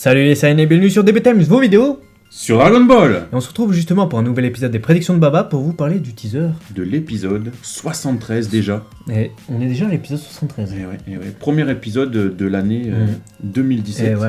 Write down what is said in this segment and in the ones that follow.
Salut les Saiyans et bienvenue sur DB Times, vos vidéos sur Dragon Ball. Et on se retrouve justement pour un nouvel épisode des prédictions de Baba pour vous parler du teaser. De l'épisode 73 déjà. Et on est déjà à l'épisode 73. Et ouais. Premier épisode de l'année 2017. Ouais.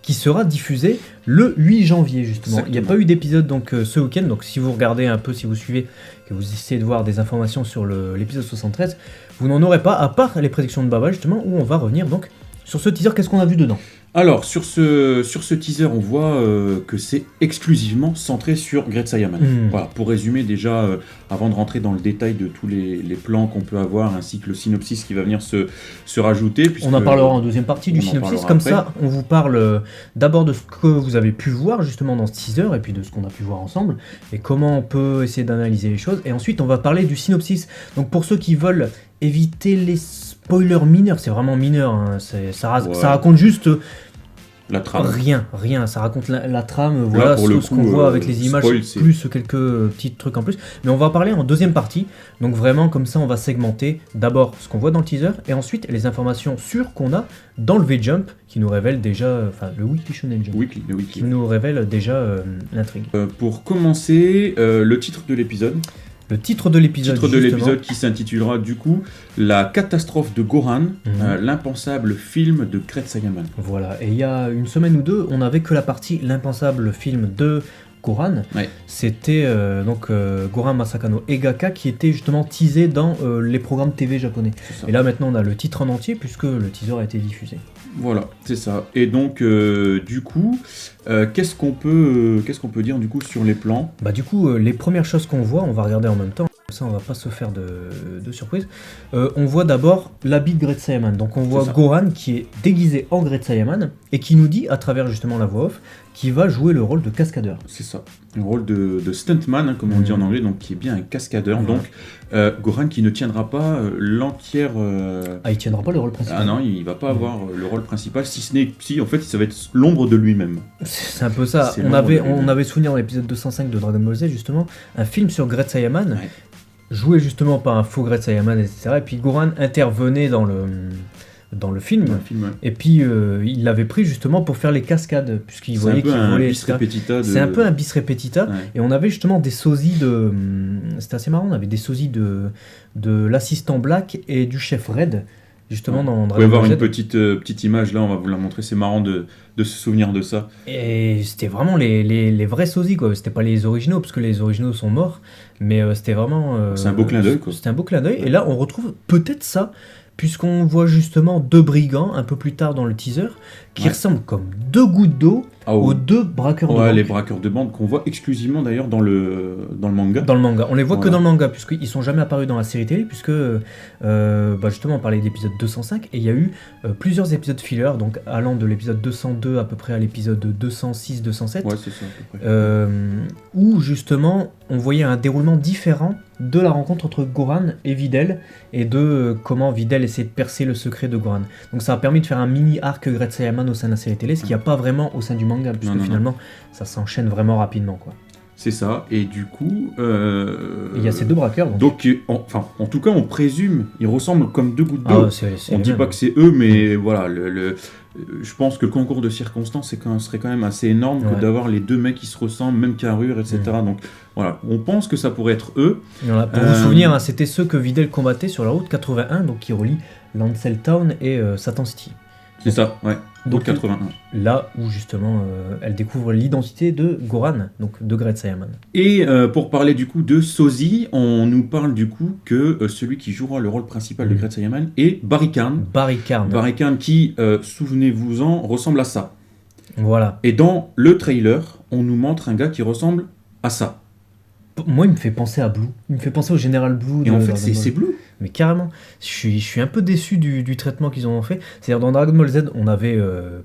Qui sera diffusé le 8 janvier justement. Exactement. Il n'y a pas eu d'épisode donc ce week-end, donc si vous regardez un peu, si vous suivez, que vous essayez de voir des informations sur l'épisode 73, vous n'en aurez pas, à part les prédictions de Baba justement, où on va revenir donc sur ce teaser. Qu'est-ce qu'on a vu dedans ? Alors, sur ce teaser, on voit que c'est exclusivement centré sur Great Saiyaman. Voilà, pour résumer déjà, avant de rentrer dans le détail de tous les plans qu'on peut avoir, ainsi que le synopsis qui va venir se rajouter. On en parlera en deuxième partie du synopsis, comme après. Ça on vous parle d'abord de ce que vous avez pu voir justement dans ce teaser, et puis de ce qu'on a pu voir ensemble, et comment on peut essayer d'analyser les choses, et ensuite on va parler du synopsis. Donc pour ceux qui veulent éviter les spoilers mineurs, c'est vraiment mineur, hein. Ça raconte juste... La trame. Rien, ça raconte la trame, voilà ce qu'on voit avec les images, spoil, plus quelques petits trucs en plus. Mais on va en parler en deuxième partie, donc vraiment comme ça on va segmenter d'abord ce qu'on voit dans le teaser, et ensuite les informations sûres qu'on a dans le V-Jump, qui nous révèle déjà, enfin le Weekly Shonen Jump, le weekly. Qui nous révèle déjà l'intrigue. Pour commencer, le titre de l'épisode. Le titre de l'épisode qui s'intitulera du coup La catastrophe de Gohan, l'impensable film de Great Saiyaman. Voilà, et il y a une semaine ou deux, on n'avait que la partie l'impensable film de Gohan. Ouais. C'était Gohan Masakano Egaka qui était justement teasé dans les programmes TV japonais. Et là maintenant on a le titre en entier puisque le teaser a été diffusé. Voilà, c'est ça. Et donc du coup, qu'est-ce qu'on peut dire du coup sur les plans ? Bah du coup, les premières choses qu'on voit, on va regarder en même temps. Comme ça, on va pas se faire de surprise. On voit d'abord l'habit de Great Saiyaman. Donc on voit Gohan qui est déguisé en Great Saiyaman et qui nous dit, à travers justement la voix off, qu'il va jouer le rôle de cascadeur. C'est ça, le rôle de stuntman, hein, comme on dit en anglais, donc qui est bien un cascadeur. Donc Gohan qui ne tiendra pas l'entière... Ah, il tiendra pas le rôle principal. Ah non, il va pas avoir le rôle principal, si en fait ça va être l'ombre de lui-même. C'est un peu ça. On avait souvenir dans l'épisode 205 de Dragon Ball Z, justement, un film sur Great Saiyaman. Ouais. Joué justement par un faux Great Saiyaman, etc. Et puis Gohan intervenait dans le film, et puis il l'avait pris justement pour faire les cascades, puisqu'il voyait qu'il volait, etc. C'est un peu un bis repetita, et on avait justement des sosies de... C'était assez marrant, on avait des sosies de l'assistant Black et du chef Red, justement dans Dragon Ball Z. Vous pouvez avoir une petite image là, on va vous la montrer, c'est marrant de se souvenir de ça. Et c'était vraiment les vrais sosies, quoi. C'était pas les originaux, parce que les originaux sont morts, mais c'était vraiment... c'est un beau clin d'œil, quoi. C'était un beau clin d'œil, et là on retrouve peut-être ça, puisqu'on voit justement deux brigands, un peu plus tard dans le teaser, qui ressemblent comme deux gouttes d'eau aux deux braqueurs de banque. Les braqueurs de banque qu'on voit exclusivement d'ailleurs dans le manga. Dans le manga. On les voit que dans le manga, puisqu'ils sont jamais apparus dans la série télé, puisque justement on parlait d'épisode 205, et il y a eu plusieurs épisodes filler, donc allant de l'épisode 202 à peu près à l'épisode 206-207, ouais, c'est ça, à peu près. Où justement on voyait un déroulement différent de la rencontre entre Gohan et Videl, et de comment Videl essaie de percer le secret de Gohan. Donc ça a permis de faire un mini arc Great Saiyaman au sein de la série télé, ce qu'il n'y a pas vraiment au sein du manga, puisque finalement ça s'enchaîne vraiment rapidement, quoi. C'est ça, et du coup... il y a ces deux braqueurs. Donc en tout cas on présume, ils ressemblent comme deux gouttes d'eau. On ne dit pas que c'est eux, mais voilà, je pense que le concours de circonstances serait quand même assez énorme que d'avoir les deux mecs qui se ressemblent, même carrure, etc. Donc voilà, on pense que ça pourrait être eux. Voilà, pour vous souvenir, hein, c'était ceux que Videl combattait sur la route 81, donc qui relie Lancel Town et Satan City. C'est ça, ouais. Donc 81. Là où justement elle découvre l'identité de Gohan, donc de Great Saiyaman. Et pour parler du coup de Sozi, on nous parle du coup que celui qui jouera le rôle principal de Great Saiyaman est Barry Karn. Barry Karn qui, souvenez-vous-en, ressemble à ça. Voilà. Et dans le trailer, on nous montre un gars qui ressemble à ça. Moi, il me fait penser à Blue. Il me fait penser au Général Blue. Et en fait, c'est Blue. Mais carrément. Je suis un peu déçu du traitement qu'ils ont fait. C'est-à-dire, dans Dragon Ball Z, on avait...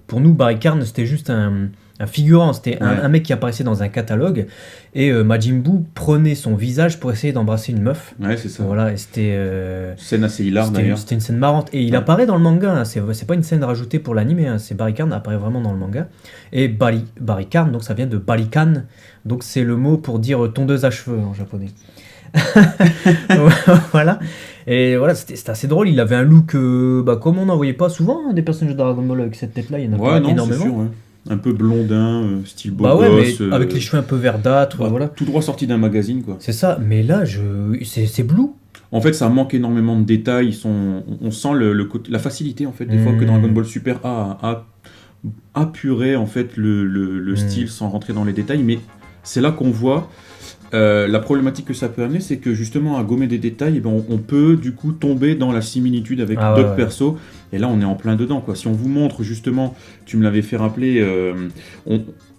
pour nous, Barry Karn, c'était juste un figurant. C'était un mec qui apparaissait dans un catalogue. Et Majin Buu prenait son visage pour essayer d'embrasser une meuf. Ouais, c'est ça. Voilà, et c'était... scène assez hilar, d'ailleurs. C'était une scène marrante. Et il apparaît dans le manga. Hein. C'est pas une scène rajoutée pour l'anime. Hein. C'est Barry Karn apparaît vraiment dans le manga. Et Barry Karn, donc ça vient de Barikan. Donc c'est le mot pour dire tondeuse à cheveux en japonais. Voilà. Et voilà, c'était assez drôle. Il avait un look comme on n'en voyait pas souvent, hein, des personnages de Dragon Ball avec cette tête-là. Il y en a pas énormément. C'est sûr, ouais. un peu blondin, style beau gosse. Mais avec les cheveux un peu verdâtres, voilà. Tout droit sorti d'un magazine, quoi. C'est ça, mais là, c'est Blue. En fait, ça manque énormément de détails. On sent la facilité, en fait, des fois que Dragon Ball Super a apuré, en fait, le style sans rentrer dans les détails. Mais c'est là qu'on voit la problématique que ça peut amener, c'est que justement, à gommer des détails, on peut, du coup, tomber dans la similitude avec d'autres persos. Et là, on est en plein dedans, quoi. Si on vous montre, justement, tu me l'avais fait rappeler,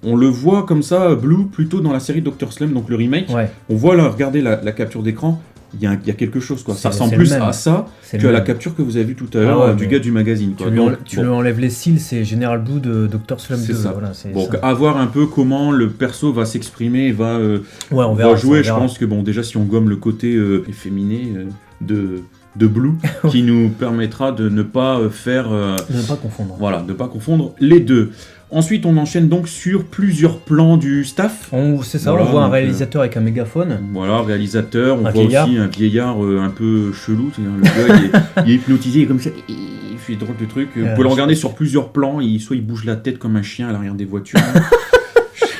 on le voit comme ça, Blue, plutôt dans la série Dr. Slump, donc le remake. Ouais. On voit là, regardez la capture d'écran. Il y a quelque chose, quoi. Ça ressemble plus à ça qu'à la capture que vous avez vue tout à l'heure du gars du magazine, quoi. Tu lui enlèves les cils, c'est General Blue de Dr. Slump 2. Ça. Voilà, donc, à voir un peu comment le perso va s'exprimer, va jouer. Je pense que, déjà, si on gomme le côté efféminé de Blue, qui nous permettra de ne pas faire... de ne pas confondre. Voilà, de ne pas confondre les deux. Ensuite, on enchaîne donc sur plusieurs plans du staff. C'est ça, voilà, on voit un réalisateur avec un mégaphone. Voilà, réalisateur. On voit aussi un vieillard un peu chelou. Le gars, il est hypnotisé comme ça. Il fait drôle de truc. Vous pouvez le regarder sur plusieurs plans. Soit il bouge la tête comme un chien à l'arrière des voitures.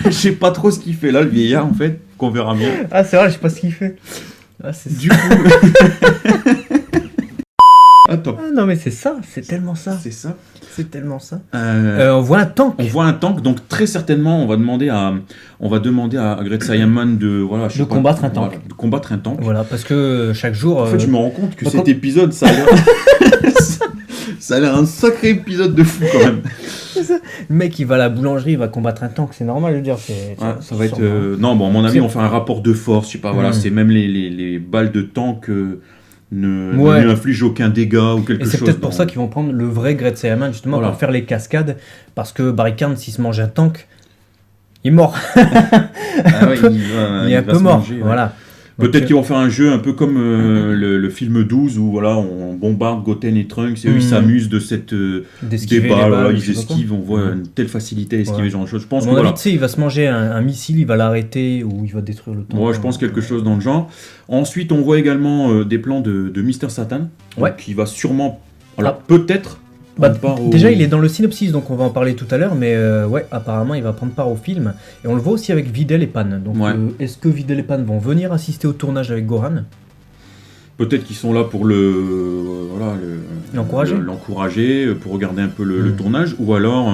Je sais pas trop ce qu'il fait là, le vieillard, en fait, qu'on verra bien. Ah, c'est vrai, je sais pas ce qu'il fait. Du coup... Attends. Ah, non mais c'est ça, c'est tellement ça. C'est ça. C'est tellement ça. On voit un tank. On voit un tank, donc très certainement on va demander à Great Saiyaman de combattre un tank. Voilà, de combattre un tank. Voilà, parce que chaque jour. En fait, je me rends compte que cet épisode, ça a l'air un sacré épisode de fou quand même. Le mec, il va à la boulangerie, il va combattre un tank, c'est normal de dire. Ça va être. Non, bon, à mon avis, on fait un rapport de force, je sais pas. Voilà, c'est même les balles de tank. Ne lui inflige aucun dégât ou quelque chose. Et c'est peut-être pour ça qu'ils vont prendre le vrai Great Saiyaman justement pour faire les cascades, parce que Barry Carn, s'il se mange un tank, il est mort. Il est un peu mort. Manger, voilà. Peut-être qu'ils vont faire un jeu un peu comme le film 12 où voilà, on bombarde Goten et Trunks et eux ils s'amusent de cette débat, ils esquivent, on voit une telle facilité à esquiver genre de choses. Je pense que il va se manger un missile, il va l'arrêter ou il va détruire le tank. Ouais, je pense quelque chose dans le genre. Ensuite, on voit également des plans de Mr. Satan qui va sûrement peut-être déjà, il est dans le synopsis, donc on va en parler tout à l'heure, mais apparemment, il va prendre part au film. Et on le voit aussi avec Videl et Pan. Donc, est-ce que Videl et Pan vont venir assister au tournage avec Goran ? Peut-être qu'ils sont là pour l'encourager, pour regarder un peu le tournage, ou alors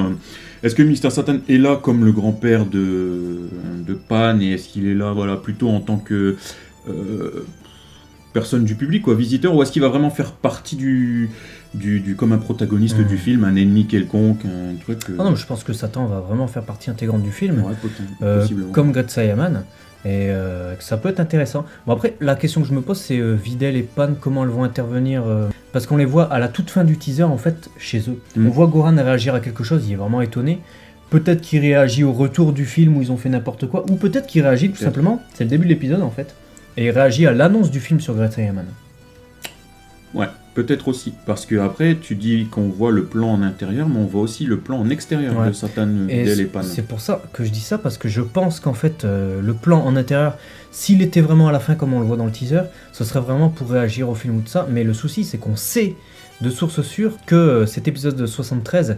est-ce que Mr. Satan est là comme le grand-père de Pan, et est-ce qu'il est là plutôt en tant que personne du public, visiteur, ou est-ce qu'il va vraiment faire partie comme un protagoniste du film, un ennemi quelconque, un truc... non, mais je pense que Satan va vraiment faire partie intégrante du film, comme Great Saiyaman, et que ça peut être intéressant. Bon, après, la question que je me pose, c'est Videl et Pan, comment elles vont intervenir parce qu'on les voit à la toute fin du teaser, en fait, chez eux. On voit Goran réagir à quelque chose, il est vraiment étonné. Peut-être qu'il réagit au retour du film où ils ont fait n'importe quoi, ou peut-être qu'il réagit tout simplement, c'est le début de l'épisode, en fait, et il réagit à l'annonce du film sur Great Saiyaman. Ouais, peut-être aussi, parce que après tu dis qu'on voit le plan en intérieur, mais on voit aussi le plan en extérieur de Satan, Videl et Pan. C'est pour ça que je dis ça, parce que je pense qu'en fait le plan en intérieur, s'il était vraiment à la fin comme on le voit dans le teaser, ce serait vraiment pour réagir au film ou tout ça, mais le souci c'est qu'on sait de source sûre que cet épisode de 73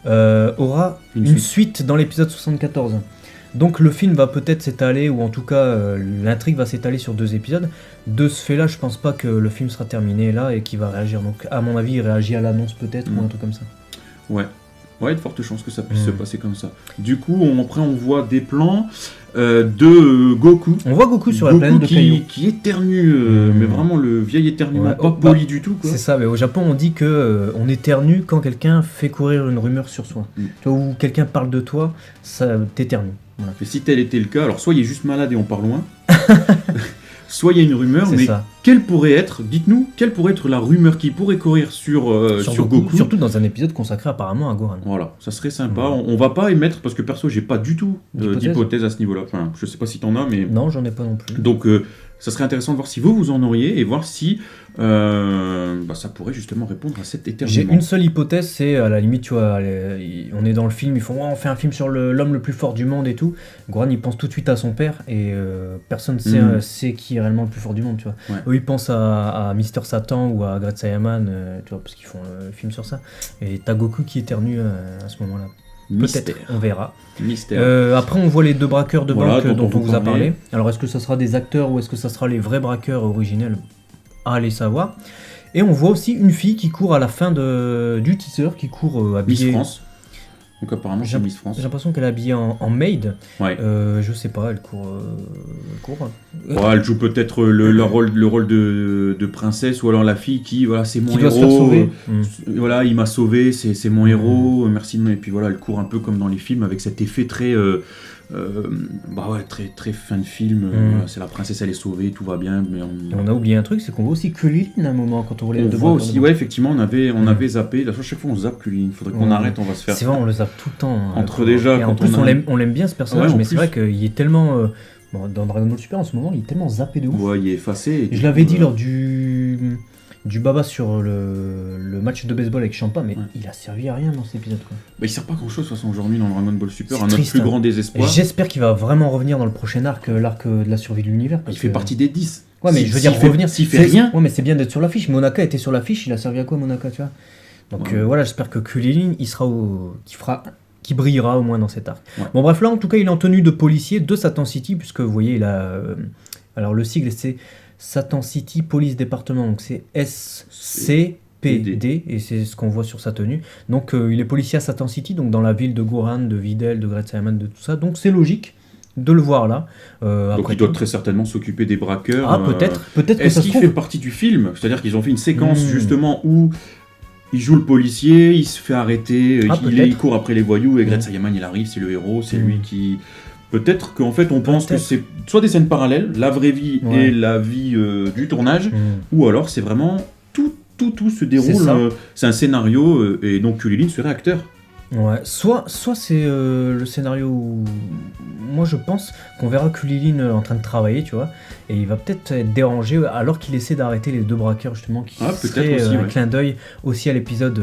aura une suite dans l'épisode 74. Donc le film va peut-être s'étaler, ou en tout cas l'intrigue va s'étaler sur 2 épisodes. De ce fait-là, je pense pas que le film sera terminé là et qu'il va réagir. Donc à mon avis, il réagit à l'annonce peut-être, ou un truc comme ça. Ouais, il y a de fortes chances que ça puisse se passer comme ça. Du coup, après on voit des plans de Goku. On voit Goku sur la planète de Kaio. Qui éternue, mais vraiment le vieil éternuement, pas poli du tout, quoi. C'est ça, mais au Japon on dit que on éternue quand quelqu'un fait courir une rumeur sur soi. Ou quelqu'un parle de toi, ça t'éternue. Voilà. Et si tel était le cas, alors soit il est juste malade et on part loin, soit il y a une rumeur, mais quelle pourrait être la rumeur qui pourrait courir sur Goku, surtout dans un épisode consacré apparemment à Gohan. Voilà, ça serait sympa. On va pas émettre, parce que perso j'ai pas du tout d'hypothèse à ce niveau-là. Enfin, je sais pas si t'en as, mais... Non, j'en ai pas non plus. Donc ça serait intéressant de voir si vous en auriez, et voir si ça pourrait justement répondre à cet éternuement. J'ai une seule hypothèse, c'est à la limite, tu vois, on est dans le film, ils font on fait un film sur l'homme le plus fort du monde et tout. Gohan il pense tout de suite à son père, et personne sait qui est réellement le plus fort du monde, tu vois. Ouais. Eux ils pensent à Mr. Satan ou à Great Saiyaman, tu vois, parce qu'ils font le film sur ça. Et t'as Goku qui éternue à ce moment-là. Peut-être, on verra. Après, on voit les 2 braqueurs de banque dont on vous a parlé. Alors, est-ce que ça sera des acteurs ou est-ce que ça sera les vrais braqueurs originels? À aller savoir. Et on voit aussi une fille qui court à la fin du teaser, qui court habillée... Miss France. Donc apparemment, c'est Miss France. J'ai l'impression qu'elle est habillée en maid. Ouais. Je sais pas, elle court... Elle joue peut-être le rôle de princesse, ou alors la fille qui, voilà, c'est mon héros. Doit se faire sauver. Voilà, il m'a sauvé, c'est mon héros, merci. Et puis voilà, elle court un peu comme dans les films, avec cet effet très... très, très fin de film. Voilà, c'est la princesse, elle est sauvée, tout va bien. Mais on a oublié un truc, c'est qu'on voit aussi Kulilin à un moment quand on voit les deux. On voit aussi, effectivement, on avait zappé. À chaque fois, on zappe Kulilin. Il faudrait qu'on arrête, on va se faire. C'est vrai, on le zappe tout le temps. Et en plus, on l'aime bien ce personnage, mais c'est vrai qu'il est tellement. Dans Dragon Ball Super en ce moment, il est tellement zappé de ouf. Ouais, il est effacé. Je l'avais dit lors du baba sur le match de baseball avec Champa, mais il a servi à rien dans cet épisode. Quoi. Il sert pas grand chose de toute façon aujourd'hui dans Dragon Ball Super, à notre plus grand désespoir. J'espère qu'il va vraiment revenir dans le prochain arc de la survie de l'univers. Il fait partie des 10. Ouais, mais je veux dire, revenir. S'il fait rien. Ouais, mais c'est bien d'être sur l'affiche. Monaka était sur l'affiche, il a servi à quoi Monaka, tu vois? Donc voilà, j'espère que Kulilin, qui brillera au moins dans cet arc. Ouais. Bon, bref, là en tout cas, il est en tenue de policier de Satan City, puisque vous voyez, il a. Alors le sigle, c'est Satan City Police Département, donc c'est SCPD, et c'est ce qu'on voit sur sa tenue. Donc il est policier à Satan City, donc dans la ville de Gohan, de Videl, de Great Saiyaman, de tout ça, donc c'est logique de le voir là. Donc il doit très certainement s'occuper des braqueurs. Ah, peut-être que est-ce qu'il fait partie du film? C'est-à-dire qu'ils ont fait une séquence justement où il joue le policier, il se fait arrêter, il court après les voyous, et Great Saiyaman il arrive, c'est le héros, c'est lui qui... Peut-être qu'en fait on pense que c'est soit des scènes parallèles, la vraie vie et la vie du tournage, ou alors c'est vraiment tout se déroule, c'est un scénario, et donc Kulilin serait acteur. Ouais, soit c'est le scénario où moi je pense qu'on verra Kulilin en train de travailler, tu vois, et il va peut-être être dérangé alors qu'il essaie d'arrêter les 2 braqueurs justement, qui serait aussi, un clin d'œil aussi à l'épisode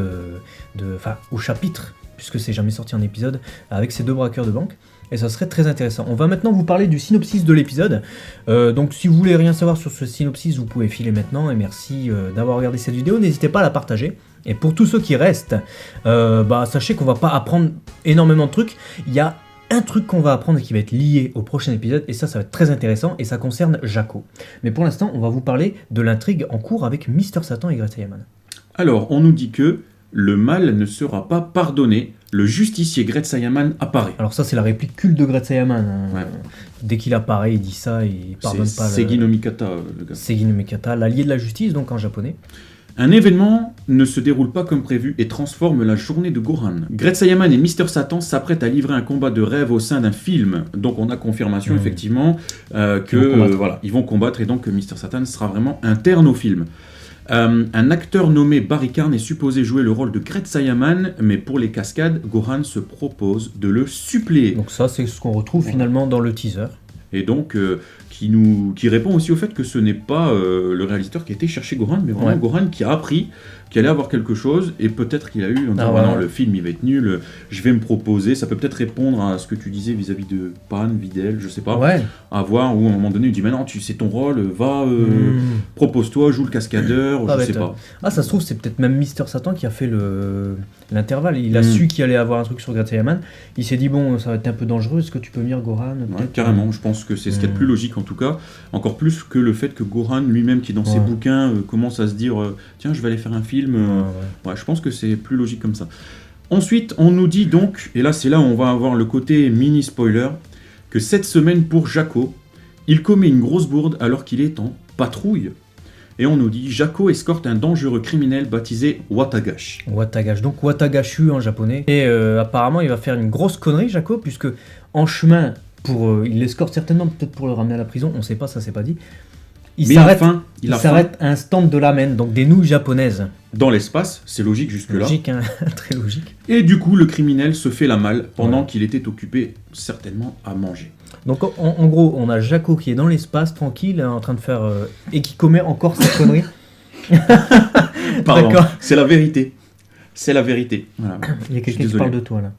au chapitre, puisque c'est jamais sorti en épisode, avec ces 2 braqueurs de banque. Et ça serait très intéressant. On va maintenant vous parler du synopsis de l'épisode. Donc si vous voulez rien savoir sur ce synopsis, vous pouvez filer maintenant. Et merci d'avoir regardé cette vidéo. N'hésitez pas à la partager. Et pour tous ceux qui restent, sachez qu'on va pas apprendre énormément de trucs. Il y a un truc qu'on va apprendre et qui va être lié au prochain épisode. Et ça va être très intéressant. Et ça concerne Jaco. Mais pour l'instant, on va vous parler de l'intrigue en cours avec Mr. Satan et Great Saiyaman. Alors, on nous dit que le mal ne sera pas pardonné. Le justicier Great Saiyaman apparaît. Alors ça, c'est la réplique culte de Great Saiyaman. Dès qu'il apparaît, il dit ça et il pardonne pas. Segi no Mikata, le gars. Segi no Mikata, l'allié de la justice, donc en japonais. Un événement ne se déroule pas comme prévu et transforme la journée de Gohan. Great Saiyaman et Mr. Satan s'apprêtent à livrer un combat de rêve au sein d'un film. Donc on a confirmation effectivement ils vont combattre, et donc Mr. Satan sera vraiment interne au film. Un acteur nommé Barry Karn est supposé jouer le rôle de Great Saiyaman, mais pour les cascades, Gohan se propose de le suppléer. Donc ça, c'est ce qu'on retrouve finalement dans le teaser. Et donc, qui répond aussi au fait que ce n'est pas le réalisateur qui a été chercher Gohan, mais vraiment Gohan qui a appris qu'il allait avoir quelque chose, et peut-être qu'il a eu, en disant, non, le film il va être nul, je vais me proposer, ça peut peut-être répondre à ce que tu disais vis-à-vis de Pan, Videl, je sais pas, à voir, où à un moment donné il dit, mais non, c'est ton rôle, va, propose-toi, joue le cascadeur, je sais pas. Ah, ça se trouve, c'est peut-être même Mr. Satan qui a fait l'intervalle, il a su qu'il allait avoir un truc sur Great Saiyaman, il s'est dit, bon, ça va être un peu dangereux, est-ce que tu peux venir Gohan? Carrément, je pense que c'est ce qu'il y a de plus logique en tout cas, encore plus que le fait que Gohan lui-même, qui est dans ses bouquins, commence à se dire, tiens, je vais aller faire un film. Je pense que c'est plus logique comme ça. Ensuite, on nous dit donc, et là c'est là où on va avoir le côté mini spoiler, que cette semaine pour Jaco, il commet une grosse bourde alors qu'il est en patrouille. Et on nous dit, Jaco escorte un dangereux criminel baptisé Watagash. Donc Watagashu en japonais. Et apparemment il va faire une grosse connerie, Jaco, puisque en chemin, il l'escorte certainement peut-être pour le ramener à la prison, on sait pas, ça c'est pas dit. Il s'arrête à un stand de ramen, donc des nouilles japonaises. Dans l'espace, c'est logique jusque-là. Logique, hein, très logique. Et du coup, le criminel se fait la malle pendant qu'il était occupé certainement à manger. Donc en gros, on a Jaco qui est dans l'espace, tranquille, en train de faire... et qui commet encore cette connerie. Pardon, c'est la vérité. C'est la vérité. Voilà. Il y a quelqu'un qui parle de toi, là.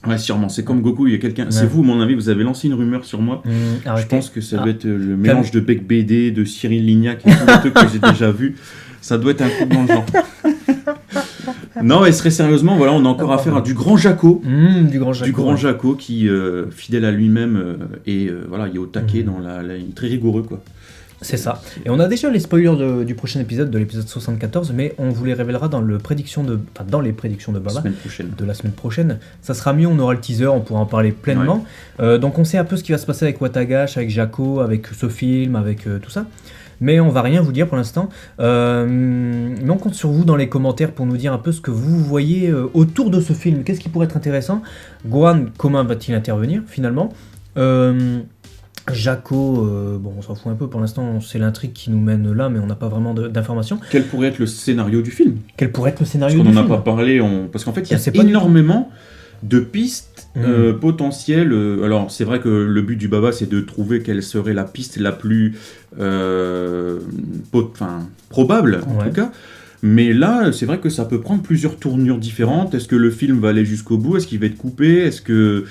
Ouais, sûrement. C'est comme Goku, il y a quelqu'un... Ouais. C'est vous, mon avis, vous avez lancé une rumeur sur moi. Je pense que ça doit être le mélange de Beck BD, de Cyril Lignac et tout le truc que j'ai déjà vu. Ça doit être un truc dans le genre. Non, mais très sérieusement, voilà, on a encore affaire à du grand Jaco. Du grand Jaco qui, fidèle à lui-même, voilà, il est au taquet, il est très rigoureux, quoi. C'est ça. Et on a déjà les spoilers du prochain épisode, de l'épisode 74, mais on vous les révélera dans les prédictions de Baba de la semaine prochaine. Ça sera mieux, on aura le teaser, on pourra en parler pleinement. Ouais. Donc on sait un peu ce qui va se passer avec Watagash, avec Jaco, avec ce film, avec tout ça. Mais on va rien vous dire pour l'instant. Mais on compte sur vous dans les commentaires pour nous dire un peu ce que vous voyez autour de ce film. Qu'est-ce qui pourrait être intéressant ? Gohan, comment va-t-il intervenir finalement ? Jaco, on s'en fout un peu pour l'instant, c'est l'intrigue qui nous mène là, mais on n'a pas vraiment d'informations. Quel pourrait être le scénario du film ? Parce qu'on n'en a pas parlé, parce qu'en fait il y a énormément de pistes potentielles. Alors c'est vrai que le but du Baba c'est de trouver quelle serait la piste la plus probable en tout cas. Mais là, c'est vrai que ça peut prendre plusieurs tournures différentes. Est-ce que le film va aller jusqu'au bout ? Est-ce qu'il va être coupé ? Est-ce que...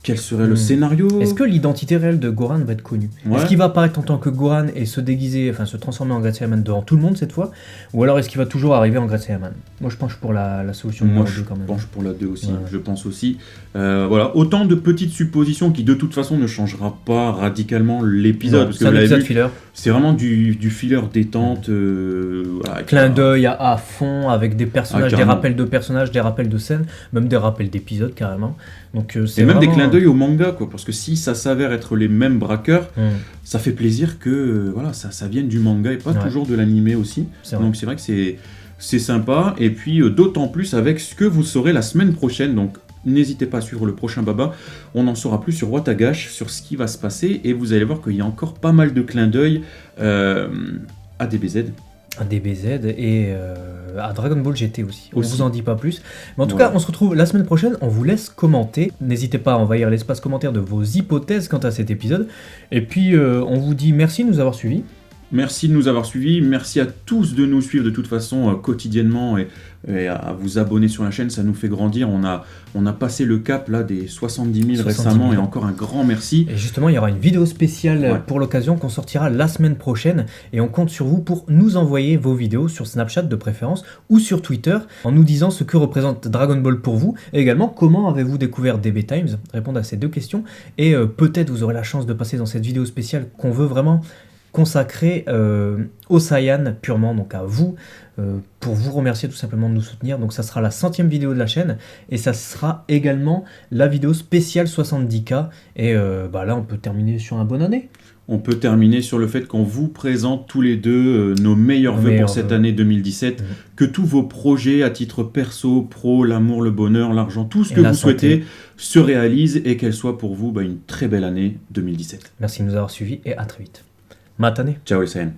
Quel serait le scénario ? Est-ce que l'identité réelle de Gohan va être connue ? Est-ce qu'il va apparaître en tant que Gohan et se transformer en Great Saiyaman devant tout le monde cette fois ? Ou alors est-ce qu'il va toujours arriver en Great Saiyaman ? Moi je penche pour la solution numéro 2 quand même. Moi je penche pour la 2 aussi, je pense aussi. Voilà, autant de petites suppositions qui de toute façon ne changera pas radicalement l'épisode. Parce que c'est un épisode filler. C'est vraiment du filler détente. Clin d'œil à fond avec des personnages, des rappels de personnages, des rappels de scènes, même des rappels d'épisodes carrément. Donc, c'est même des clins d'œil au manga, quoi, parce que si ça s'avère être les mêmes braqueurs, ça fait plaisir que ça vienne du manga et pas toujours de l'animé aussi. Donc c'est vrai que c'est sympa, et puis d'autant plus avec ce que vous saurez la semaine prochaine. Donc n'hésitez pas à suivre le prochain Baba, on en saura plus sur Watagash, sur ce qui va se passer, et vous allez voir qu'il y a encore pas mal de clins d'œil à DBZ. À DBZ et à Dragon Ball GT aussi. On vous en dit pas plus. Mais en tout cas, on se retrouve la semaine prochaine. On vous laisse commenter. N'hésitez pas à envahir l'espace commentaire de vos hypothèses quant à cet épisode. Et puis, on vous dit merci de nous avoir suivis. Merci de nous avoir suivis, merci à tous de nous suivre de toute façon quotidiennement et à vous abonner sur la chaîne, ça nous fait grandir. On a passé le cap là des 70 000 récemment et encore un grand merci. Et justement, il y aura une vidéo spéciale pour l'occasion qu'on sortira la semaine prochaine et on compte sur vous pour nous envoyer vos vidéos sur Snapchat de préférence ou sur Twitter en nous disant ce que représente Dragon Ball pour vous et également comment avez-vous découvert DB Times. Répondre à ces deux questions et peut-être vous aurez la chance de passer dans cette vidéo spéciale qu'on veut vraiment consacré au Saiyan purement, donc à vous, pour vous remercier tout simplement de nous soutenir. Donc ça sera la 100e vidéo de la chaîne et ça sera également la vidéo spéciale 70K et là on peut terminer sur un bonne année. On peut terminer sur le fait qu'on vous présente tous les deux nos meilleurs vœux pour cette année 2017, que tous vos projets à titre perso, pro, l'amour, le bonheur, l'argent, tout ce que vous souhaitez se réalise et qu'elle soit pour vous une très belle année 2017. Merci de nous avoir suivis et à très vite. Matane. Ciao les Saiyans.